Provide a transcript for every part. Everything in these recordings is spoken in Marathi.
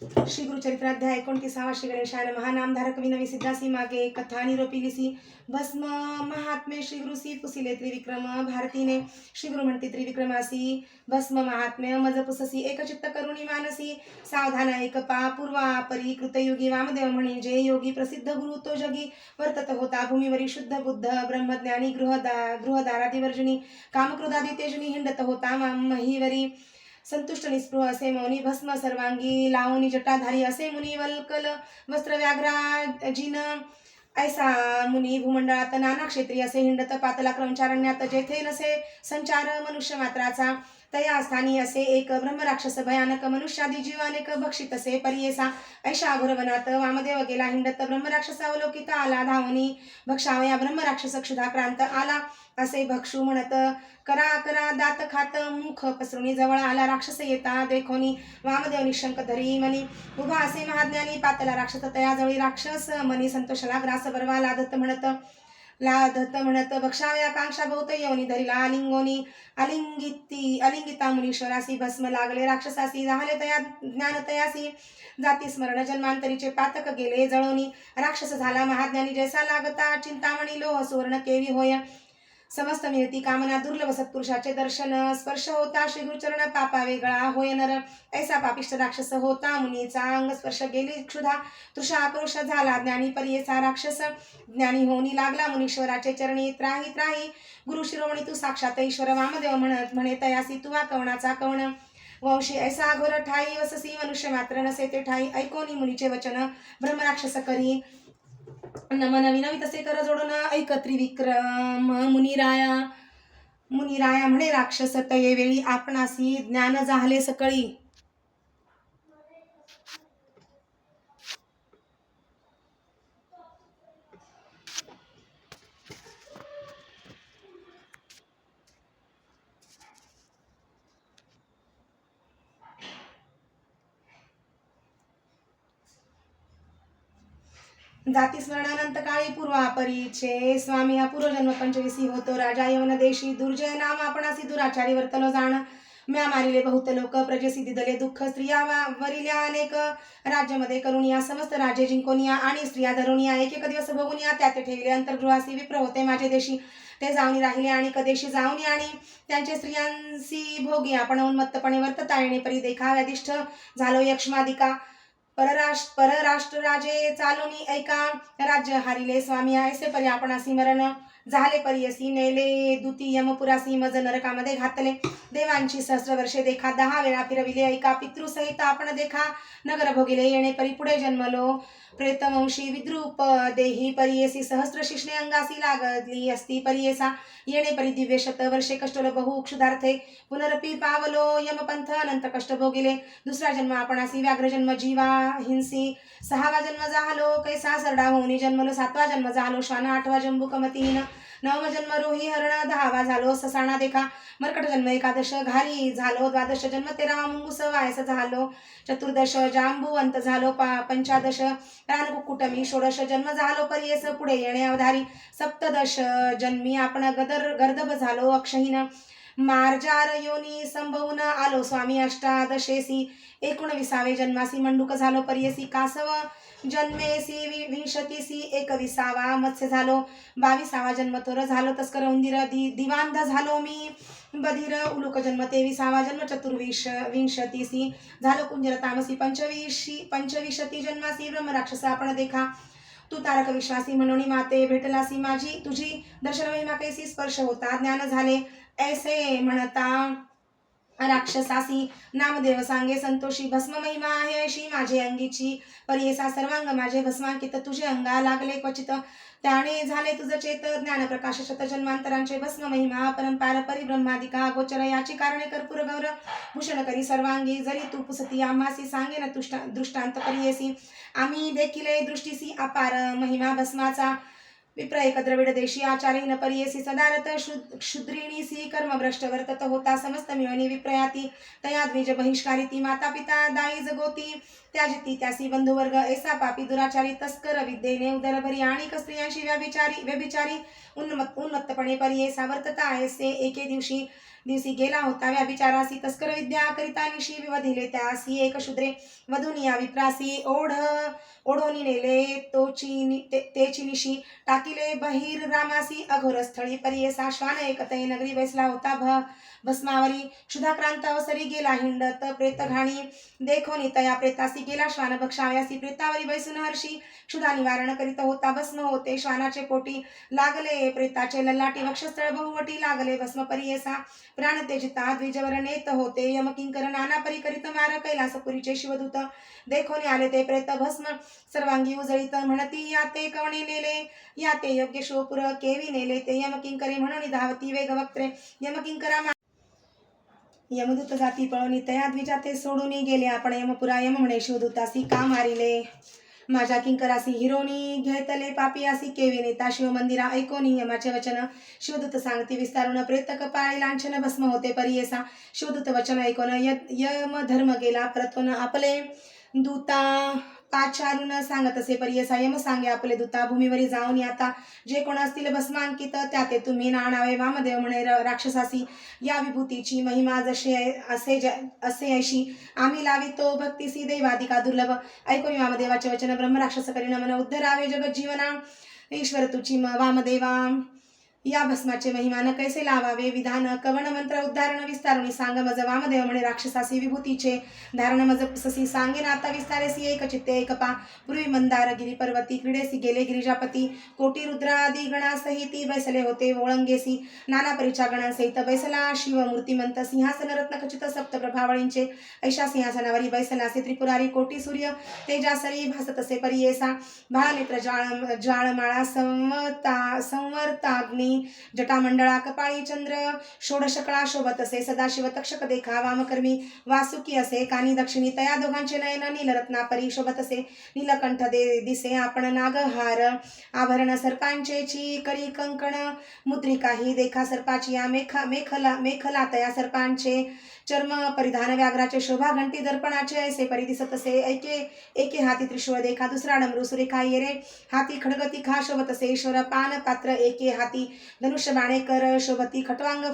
श्री गुरुचरित्राध्याय 29 श्री गणेशाय नमः. नामधारक विनवी सिद्धासी मागे कथा निरोपिलिसी भस्म महात्मे श्री गुरुसी पुसिले त्रिविक्रम भारतीने श्री गुरु म्हणती त्रिविक्रमासी भस्म महात्म्य मज पुससी एकचित्त करुणी मानसी सावधान एक पा पूर्वा परी कृतयुगी वामदेव म्हणे जे योगी प्रसिद्ध गुरु तो जगी वर्तत होता भूमीवरी शुद्ध बुद्ध ब्रह्मज्ञानी गृहदारादिवर्जुनी कामक्रोधादी तेजनी हिंडत होता महीवरी संतुष्ट निस्पृह असे मौनी भस्म सर्वांगी लावणी जटाधारी असे मुनी वल्कल वस्त्र व्याघ्राजिन ऐसा मुनी भूमंडळात नाना क्षेत्री असे हिंडत पातला क्रमचारण्यात जेथे नसे संचार मनुष्य मात्राचा तया स्थानी असे एक ब्रह्मराक्षस भयानक मनुष्यादी जीव अनेक भक्षित असे परियेसा ऐशा अघोरवनात वामदेव गेला हिंडत ब्रह्मराक्षस अवलोकित आला धावनी भक्षावया ब्रह्मराक्षस क्षुधाक्रांत आला असे भक्षू म्हणत करा करा दात खात मुख पसरुणी जवळ आला राक्षस येता देखोनी वामदेव निशंक धरी मनी उभा असे महाज्ञानी पातला राक्षस तयाजवळी राक्षस मनी संतोषला ग्रास बरवा लाधत म्हणत भक्षाव्या कांक्षा बहुत येऊनी धरिला आलिंगोनी अलिंगिता मुनीश्वरासी भस्म लागले राक्षसासी झाले तया ज्ञान तयासी जाती स्मरण जन्मांतरीचे पातक गेले जळोनी राक्षस झाला महाज्ञानी जैसा लागता चिंतामणी लोह सुवर्ण केवी होय समस्त मिळती कामना दुर्लभ सत्पुरुषाचे दर्शन स्पर्श होता श्री गुरुचरण पापा वेगळा होय नर ऐसा पापिष्ट राक्षस होता मुनीचा अंग स्पर्श गेली क्षुधा तृषा आक्रोश झाला ज्ञानी परियेचा राक्षस ज्ञानी होनी लागला मुनीश्वराचे चरणी त्राही त्राही गुरु शिरोमणी तू साक्षात ईश्वर वामदेव म्हणे तयासी तुवा कवणाचा कवण वंशी ऐसा अघोर ठाई वससी मनुष्य मात्र नसे ते ठाई ऐकोनी मुनीचे वचन ब्रह्मराक्षस करी नमन विनवी तसे कर जोडून ऐक त्रिविक्रम मुनिराया म्हणे राक्षस तये वेळी आपणासी ज्ञान झाले सकळी जाती स्मरणानंत काळी पूर्वापरीचे स्वामी हा पूर्वजन्म पंचविसी होतो राजा यवन देशी दुर्जय नाम आपणासी दुराचारी वर्तलो जाण म्या मारिले बहुत लोक प्रजेसी दिदले दुःख स्त्रिया वरिल्या अनेक राज्यामध्ये करुनिया समस्त राज्य जिंकोनिया आणि स्त्रिया धरुनिया एक एक दिवस भोगुनिया त्यात ठेवले अंतर्गृहासी विप्र होते माझे देशी ते जाऊनी राहिले आणि कदेशी जाऊनी आणि त्यांचे स्त्रियांसी भोगी आपण उन्मत्तपणे वर्तता येणे परी देखाव्यादिष्ठ झालो यक्ष्मादिका परराष्ट्र राजे चालूनी ऐका राज्य हारिले स्वामी ऐसे परी आपणासी मरण झाले परियसी नेले दुती यमपुरासी मज नरकामध्ये घातले देवांची सहस्र वर्षे देखा 10 वेळा फिरविले ऐका पितृसहित आपण देखा नगर भोगिले येणे परी पुढे जन्मलो प्रेतवंशी विद्रूप देही परियेसी सहस्र शिष्णे अंगासी लागली असती परियेसा येणे परी दिव्य शत वर्षे कष्टलो बहु क्षुधार्थे पुनरपी पावलो यमपंथ अनंत कष्ट भोगिले दुसरा जन्म आपणासी व्याघ्र जन्म जीवा हिंसी 6वा जन्म झालो कैसा सरडा होऊनी जन्मलो 7वा जन्म झालो श्वान 8वा जंबुकमतीहीन 9वा जन्म रोही हरण 10वा झालो ससाणा देखा मर्कट जन्म 11 घारी झालो 12 जन्म 13वा मुंगूस वायस झालो 14 जांबुवंत झालो 15 रानकुकुटमी 16 जन्म झालो परियेस पुढे येणे अवधारी 17 जन्मी आपण गर्दभ झालो अक्षहीन मार्जार योनी संभवून आलो स्वामी 18 19 जन्मासी मंडूक झालो परियसी कासव जन्मेसी 20 21 मत्स्य झालो 22 जन्म थोर झालो तस्कर उंदीर दिवांध झालो मी बधीर उलुक जन्म 23 जन्म 24 झालो कुंजर तामसी 25 जन्मासी ब्रह्मराक्षस आपण देखा तू तारक विश्वासी म्हणून माते भेटलासी माझी तुझी दर्शन महिमा कैसी स्पर्श होता ज्ञान झाले ऐसे म्हणता राक्षसासी नामदेव सांगे संतोषी भस्म महिमा आहे अशी माझे अंगीची परियेसा सर्वांग माझे भस्मांकित तुझे अंगा लागले क्वचित त्याने झाले तुझ चेत ज्ञान प्रकाश शत जन्मांतरांचे भस्म महिमा परंपार परिब्रह्मादिका गोचर याची कारणे कर्पूर गौर भूषण करी सर्वांगी जरी तू पुसती आम्हासी सांगे न दृष्टांत परियेसी आम्ही देखील दृष्टीसी अपार महिमा भस्माचा विप्र एक द्रविड देशी आचार्यन परियेसी सदारत क्षुद्रिणीसी कर्मभ्रष्ट वर्तत होता समस्त मिळणी विप्रयाती तया द्विज बहिष्कारी ती माता पिता दाई जगोती त्याजिती त्यासी बंधुवर्ग ऐसा पापी दुराचारी तस्कर विद्येने उदरभरी आणि स्त्रियांशी व्यभिचारी उन्मत्तपणे परियेसा वर्तता ऐसे एके दिवशी दिवशी गेला होता व्याभिचारासी तस्कर विद्या करिता निशी विवधिले त्यासी एक शूद्रे वधूनी या विप्रासी ओढोनी नेले तेची निशी टाकिले बहिर रामासी अघोर स्थळी परियेसा श्वान एकतई नगरी बैसला होता भस्मावरी क्षुधाक्रांत अवसरी गेला हिंडत प्रेत घाणी देखोनी तया प्रेतासी गेला श्वान भक्षावयासी प्रेतावरी बैसून हर्षी क्षुधा निवारण करीत होता भस्म होते श्वानाचे पोटी लागले प्रेताचे ललाटी वक्षस्थळ बहुवटी लागले भस्म परियेसा प्राण तेजिता द्विजवर नेत होते यमकिंकर नाना परी करीत मार कैलासपुरीचे शिवदूत देखोनी आले ते प्रेत भस्म सर्वांगी उजळीत म्हणती याते कवणे नेले याते योग्य शोपुर केवी नेले ते यमकिंकरे म्हणून धावती वेगवक्त्रे यमकिंकरा यमदूत जाती पळवणी तया द्विजाते सोडून गेले आपण यमपुरा यम म्हणे शिवदूतासी का मारिले माझ्या किंकरासी हिरोनी घेतले पापियासी केवी नेता शिवमंदिरा ऐकोनी यमाचे वचन शिवदूत सांगती विस्तारून प्रेत कपाळी लांछन भस्म होते परियेसा शिवदूत वचन ऐकोन यम धर्म गेला परतून आपले दूता पाचारून सांगत असे परियेसा यम सांगे आपले दूता भूमीवरी जाऊन आता जे कोण असतील भस्मांकित त्या ते तुम्ही नाणावे वामदेव म्हणे राक्षसासी या विभूतीची महिमा जसे असे ऐशी आम्ही लावितो भक्तीसी दैवाधिका दुर्लभ ऐकून वामदेवाचे वचन ब्रह्म राक्षस करी नमन उद्धरावे जगज्जीवना ईश्वर तुची वामदेवा या भस्माचे महिमान कैसे लावावे विधान कवन मंत्र उद्धारण विस्तारुणी सांग मज वामदेव म्हणे राक्षसासी विभूतीचे धारण मज ससी सांगेन आता विस्तारेसी एक चित्ते एकपा पूर्वी मंदार गिरी पर्वती क्रीडेसी गेले गिरिजापती कोटी रुद्रादी गणासहिती बैसले होते ओळंगेसी नाना परिचा गणांसहित बैसला शिव मूर्तिमंत सिंहासन रत्न खचित सप्त प्रभावळींचे ऐशा सिंहासनावरी बैसलासे त्रिपुरारी कोटी सूर्य तेजासरी भासत असे परियेसा भाळनेत्र ज्वाळमाळा संवर्ताग्नी जटामंडळा कपाळी चंद्र षोडशकळा शोभत असे सदाशिव तक्षक देखा वामकर्मी वासुकी असे कानी दक्षिणी तया दोघांचे नयन नीलरत्नापरी शोभत असे नीलकंठ दिसे आपण नागहार आभरण सर्पांचेची करी कंकण मुद्रिकाही देखा सर्पाची या मेखला तया सर्पांचे चर्म परिधान व्याघ्राचे शोभा घंटी दर्पणाचे ऐसे परी दिसत असे एके हाती त्रिशूळ देखा दुसरा डमरू सुरेखा येरे हाती खडगती खा शोभत असे ईश्वर पान पात्र एके हाती धनुष्य बाणेकर शोभती खटवांग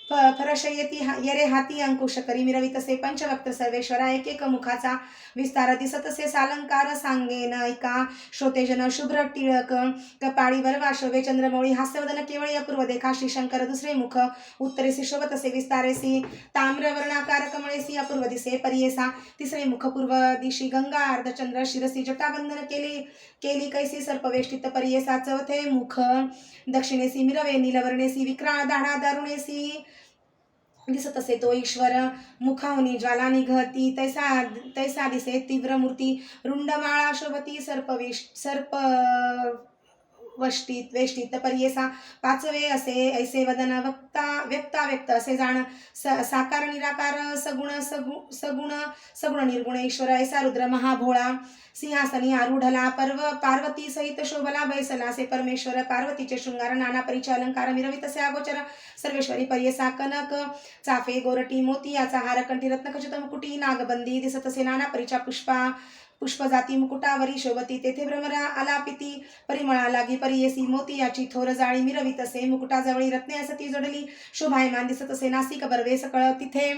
फरशयती येरे हाती अंकुश करी मिरवित असे पंचवक्त सर्वेश्वरा एक एक मुखाचा विस्तार दिसत असे सालंकार सांगेन ऐका श्रोतेजन शुभ्र टिळक कपाळी वरवा शोभे चंद्रमौळी हास्यवदन केवळी अपूर्व देखा श्रीशंकर दुसरे मुख उत्तरेसी शोभत असे विस्तारेसी ताम्र वर्णाकार कमळेसी अपूर्व दिसे परियेसा तिसरे मुख पूर्व दिशी गंगा अर्धचंद्र शिरसी जटाबंधन केली कैसी सर्पवेष्टित परियेसा चौथे मुख दक्षिणेसी मिरवे नीलवर्णेसी विक्राळ दाढा दारुणेसी दिसत असे तो ईश्वर मुखाहुनी ज्वाला निघती तैसा दिसे तीव्र मूर्ती रुंडमाळा शोभती सर्प वेष्टित परियेसा पाचवे असे ऐसे वदन व्यक्त असे जाण साकार निराकार सगुण निर्गुण ईश्वर ऐसा रुद्र महाभोळा सिंहासनी आरूढला पार्वती सहित शोभला बैसला असे परमेश्वर पार्वतीचे शृंगार नाना परिचय अलंकार मिरवित असे अगोचर सर्वेश्वरी परियेसा कनक चाफे गोरटी मोती याचा हार कंठी रत्नखचित मुकुटी नागबंदी दिसत असे नाना परिचा पुष्पजाती मुकुटावरी शोभती तेथे भ्रमरा आलापिती परिमळा लागी परियेसी मोती याची थोर जाळी मिरवित असे मुकुटाजवळी रत्ने असती जोडली शोभायमान दिसत असे नासिक बर्वे सकळ तिथे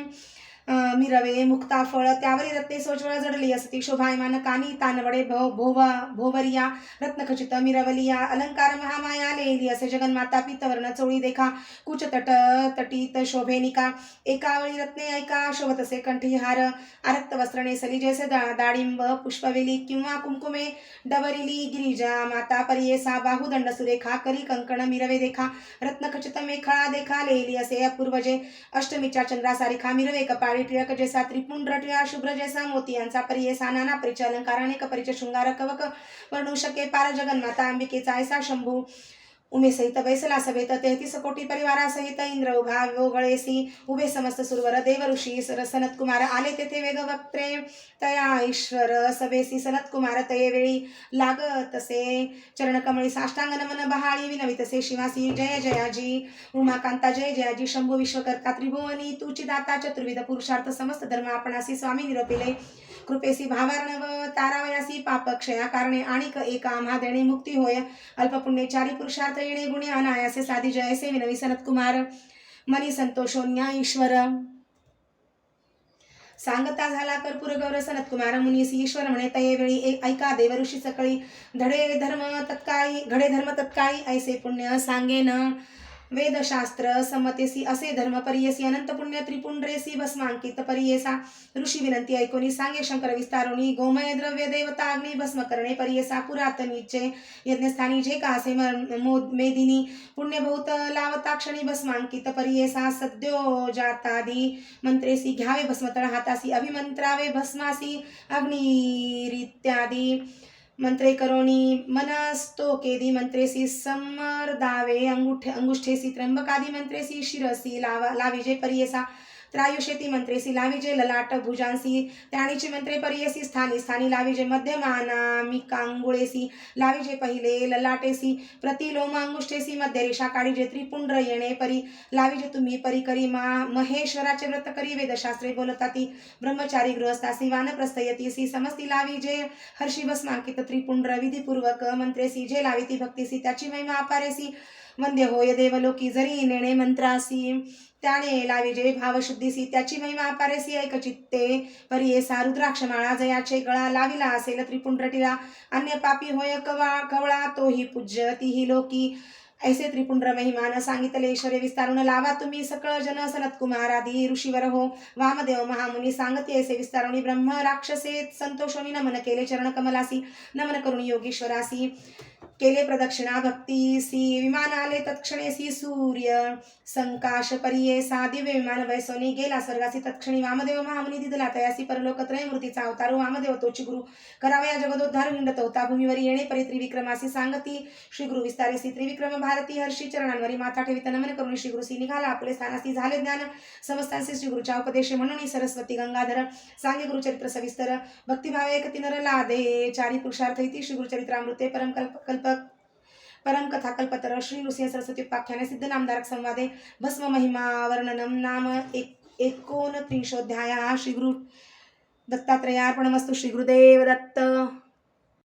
मिरवे मुक्ता फळ त्यावरी रत्ने सोजवळ जडली असती शोभायमान कानी तानवडे भोवरिया रत्नखचित मिरवलिया अलंकार महामाया लेली असे जगन्माता पीतवर्ण चोळी देखा कुच तटीत शोभेनिका एकावळी रत्ने ऐका शोभत असे कंठी हार आरक्त वस्त्र नेसली जैसे दाडिंब पुष्पवेली किंवा कुंकुमे डवरिली गिरिजा माता परियेसा बाहुदंड सुरेखा करी कंकण मिरवे देखा रत्नखचित मेखळा देखा लेली असे अपूर्वजे अष्टमीच्या चंद्रासारिखा मिरवे कपाळी टिळक जैसा त्रिपुंड्र टिळा शुभ्र जैसा मोती यांचा परियेसा नाना परिचय अलंकार अनेक परिचय शृंगार कवक वर्णू शके पार जगन्माता अंबिकेचा ऐसा शंभू उमे सहित बैसला सभेत 33 कोटी परिवारासहित इंद्र उभा वगळेसी उभे समस्त सुरवर देव ऋषी सनत कुमार आले तेथे वेगवक्त्रे तया ईश्वर सभेसी सनत कुमार तये वेळी लागतसे चरणकमळी साष्टांग नमन बहाळी विनवितसे शिवासी जय जयाजी उमाकांता जय जयाजी शंभू विश्वकर्ता त्रिभुवनी तुची दाता चतुर्विध पुरुषार्थ समस्त धर्म आपणासी स्वामी निरोपिले कृपेसी भावार्णव तारावयासी पाप क्षया कारणे आणिक एका आम्हा देणे मुक्ती होय अल्पपुण्यचारी पुरुषार्थ येणे गुणे अनायासे साधी जयसे विनवी सनत कुमार मनी संतोषोन्या ईश्वर सांगता झाला कर्पूर गौर सनत कुमार मुनीसी ईश्वर म्हणे तये वेळी ऐका देव ऋषी सकळी घडे धर्म तत्काळी ऐसे पुण्य सांगेन वेदशास्त्र समतेसी असे धर्म परियसी अनंत पुण्य त्रिपुंड्रेसी भस्मांकित परियेसा ऋषी विनंती ऐकोनी सांगे शंकर विस्तारोनी गोमय द्रव्य देवता अग्नी भस्म करणे परियेसा पुरातनीचे यज्ञस्थानी जे कासे मेदिनी पुण्यभूत लावताक्षणी भस्मांकित परियेसा सद्यो जातादी मंत्रेसी घ्यावे भस्मतळ हातासी अभिमंत्रावे भस्मासी अग्निरित्यादी मंत्रे करोणी मनस्तोकेदी मंत्रेसी समर्दावे अंगुष्ठेसी त्र्यंबकादी मंत्रेसी शिरसी लाविजे परियेसा त्रायुषेती मंत्रेसी लाविजे ललाट भुजांसी त्याणीचे मंत्रे परियेसी स्थानी लाविजे मध्यमानामिकांगुळेसी लाविजे पहिले ललाटेसी प्रतिलोम अंगुष्ठेसी मध्य रेषा काढीजे त्रिपुंड्र येणे परी लाविजे तुम्ही परी करी महेश्वराचे व्रत करी वेदशास्त्रे बोलताती ब्रह्मचारी गृहस्थासी वानप्रस्थयतीसी समस्ती लाविजे हर्षी भस्मांकित त्रिपुंड्र विधिपूर्वक मंत्रेसी जे लाविती भक्तीसी त्याची महिमा अपारेसी वंद्य होय देवलोकी जरी नेणे मंत्रासी त्याने लाविजे भावशुद्धीसी त्याची महिमा अपारेसी ऐकचित्ते परियेसा रुद्राक्षमाळा जयाचे गळा लाविला असेल त्रिपुंड्रटीला अन्य पापी होय कवळा तोही पूज्य तीही लोकी ऐसे त्रिपुंड्र महिमान सांगितले ईश्वरे विस्तारून लावा तुम्ही सकळ जन सनत कुमारादी ऋषीवर हो वामदेव महामुनी सांगते ऐसे विस्तारुणी ब्रह्म राक्षसे संतोषोनी नमन केले चरण कमलासी नमन करून योगीश्वरासी केले प्रदक्षिणा भक्तीसी विमान आले तत्क्षणेसी सूर्य संकाश परियेसा दिव्य विमान वैसोनी गेला स्वर्गासी तत्क्षणी वामदेव महामुनी दिदला तयासी परलोक त्रय मूर्तीचा अवतार वामदेव तोची गुरु करावया जगदोद्धार हिंडत होता भूमीवर येणे परी त्रिविक्रमासी सांगती श्री गुरु विस्तारेसी त्रिविक्रम भारती हर्षी चरणांवरी माथा ठेवित नमन करून श्री गुरुसी निघाला आपले स्थानासी झाले ज्ञान समस्तांचे श्री गुरुच्या उपदेशे म्हणून सरस्वती गंगाधर सांगे गुरुचरित्र सविस्तर भक्तिभावे एक नर लादे चारी पुरुषार्थ इति श्री गुरुचरित्रामृते परम कथा कल्पतर श्री नृसिंह सरस्वती उपाख्याने सिद्ध नामधारक संवादे भस्म महिमा वर्णनम नाम 29 श्री गुरु दत्तात्रयार्पणमस्तु श्री गुरुदेव दत्त।